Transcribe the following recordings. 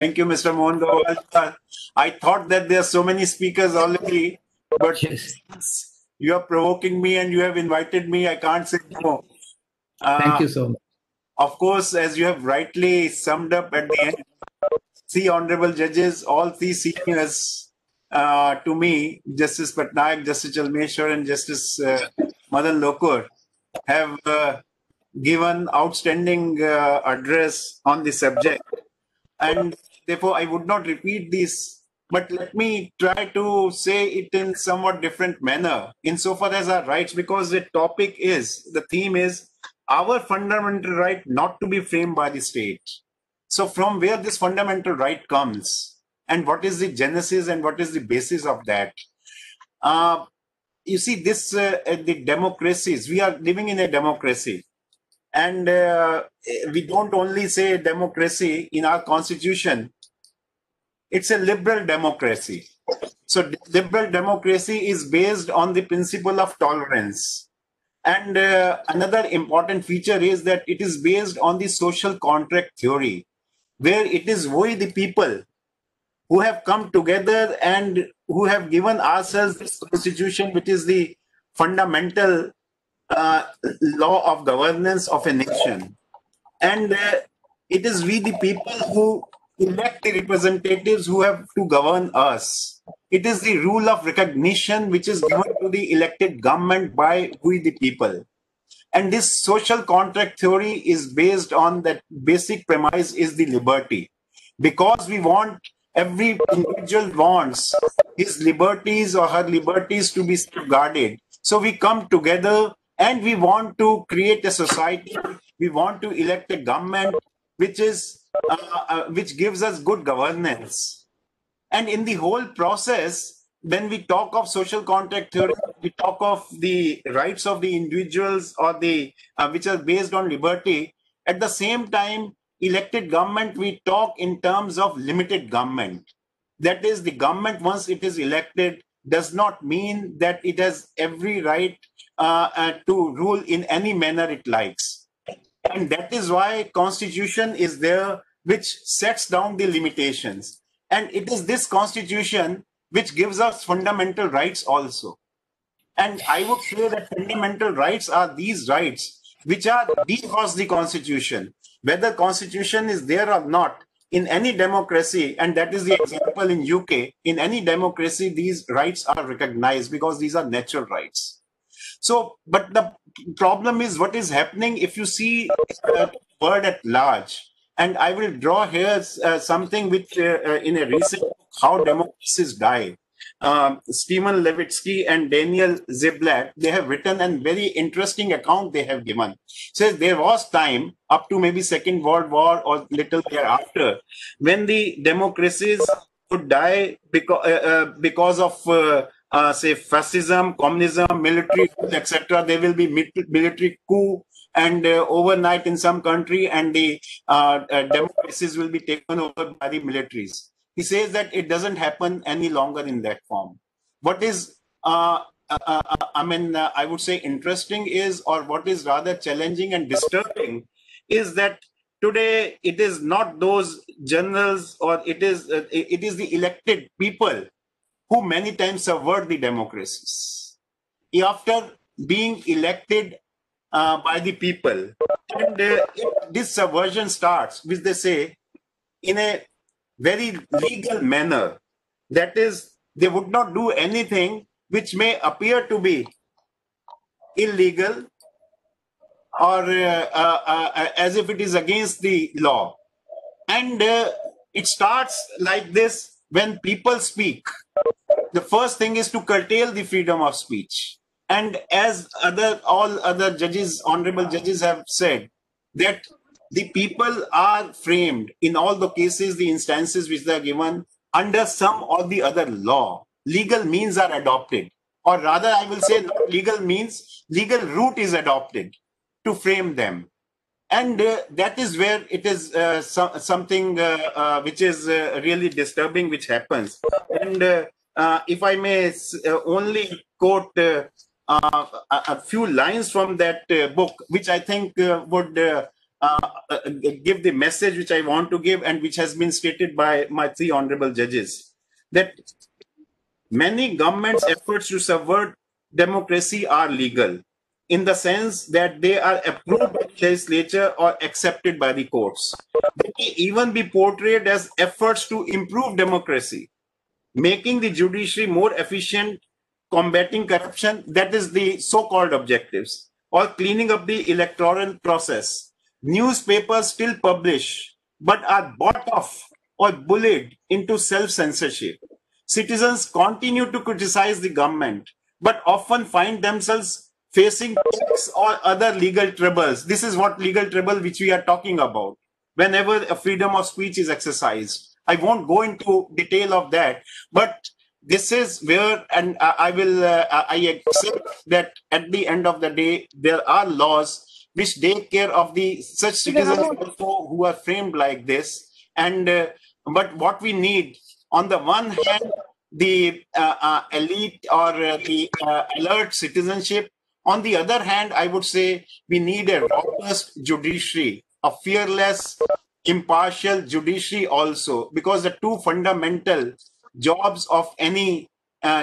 Thank you, Mr. Mohan Gawal. I thought that there are so many speakers already, but Yes. since you are provoking me and you have invited me, I can't say no. Thank you so much. Of course, as you have rightly summed up at the end, three honorable judges, all three seniors to me, Justice Patnaik, Justice Chalmeshwar, and Justice Madan Lokur, have given outstanding address on the subject. And therefore, I would not repeat this, but let me try to say it in somewhat different manner insofar as our rights, because the theme is our fundamental right not to be framed by the state. So from where this fundamental right comes and what is the genesis and what is the basis of that? You see, the democracies, we are living in a democracy. And we don't only say democracy in our constitution, it's a liberal democracy. So liberal democracy is based on the principle of tolerance. And another important feature is that it is based on the social contract theory, where it is we, the people, who have come together and who have given ourselves this constitution, which is the fundamental law of governance of a nation. And it is we, the people, who elect the representatives who have to govern us. It is the rule of recognition which is given to the elected government by we, the people. And this social contract theory is based on that basic premise is the liberty. Because we want, every individual wants his liberties or her liberties to be safeguarded. So we come together and we want to create a society. We want to elect a government which gives us good governance. And in the whole process, when we talk of social contract theory, we talk of the rights of the individuals or which are based on liberty. At the same time, elected government, we talk in terms of limited government. That is, the government, once it is elected, does not mean that it has every right to rule in any manner it likes. And that is why Constitution is there, which sets down the limitations. And it is this Constitution which gives us fundamental rights also. And I would say that fundamental rights are these rights which are across the Constitution. Whether Constitution is there or not, in any democracy, and that is the example in UK, in any democracy, these rights are recognized because these are natural rights. So, but the problem is what is happening if you see the world at large. And I will draw here something which in a recent book, How Democracies Die, Stephen Levitsky and Daniel Ziblatt, they have written a very interesting account they have given. Says there was time up to maybe Second World War or little thereafter when the democracies would die because of say fascism, communism, military, etc. There will be military coup and overnight in some country, and the democracies will be taken over by the militaries. He says that it doesn't happen any longer in that form. What is, I would say interesting is, or what is rather challenging and disturbing, is that today it is not those generals, or it is the elected people who many times subvert the democracies. After being elected by the people, and this subversion starts, which they say, in a very legal manner. That is, they would not do anything which may appear to be illegal or as if it is against the law. And it starts like this: when people speak, the first thing is to curtail the freedom of speech. And as all other judges, honorable judges have said, that the people are framed in all the cases, the instances which they are given, under some or the other law. Legal means are adopted, or rather I will say not legal means, legal route is adopted to frame them. And that is where it is something which is really disturbing, which happens. And if I may only quote a few lines from that book, which I think would give the message which I want to give and which has been stated by my three honorable judges, that many governments' efforts to subvert democracy are legal in the sense that they are approved by the legislature or accepted by the courts. They may even be portrayed as efforts to improve democracy, making the judiciary more efficient, combating corruption, that is the so-called objectives, or cleaning up the electoral process. Newspapers still publish, but are bought off or bullied into self-censorship. Citizens continue to criticize the government, but often find themselves facing tax or other legal troubles. This is what legal trouble which we are talking about whenever a freedom of speech is exercised. I won't go into detail of that, but this is where, and I accept that at the end of the day, there are laws which take care of the such citizens also who are framed like this. And but what we need, on the one hand, the elite or the alert citizenship. On the other hand, I would say we need a robust judiciary, a fearless, impartial judiciary also, because the two fundamental jobs of any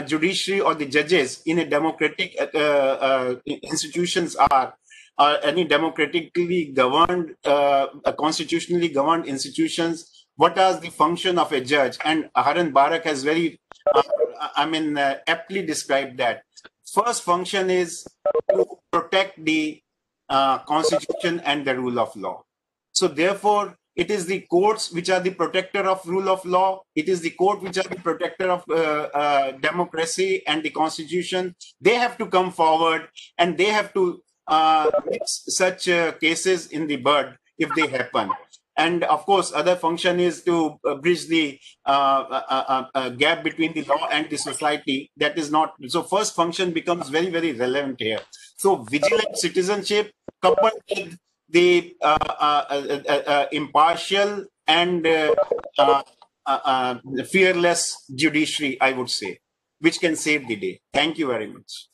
judiciary or the judges in a democratic institutions are any democratically governed, constitutionally governed institutions. What is the function of a judge? And Haran Barak has very, aptly described that. First function is to protect the constitution and the rule of law. So therefore, it is the courts which are the protector of rule of law. It is the court which are the protector of democracy and the constitution. They have to come forward and they have to mix such cases in the bud if they happen. And of course, other function is to bridge the gap between the law and the society. That is not, so first function becomes very, very relevant here. So vigilant citizenship coupled with the impartial and fearless judiciary, I would say, which can save the day. Thank you very much.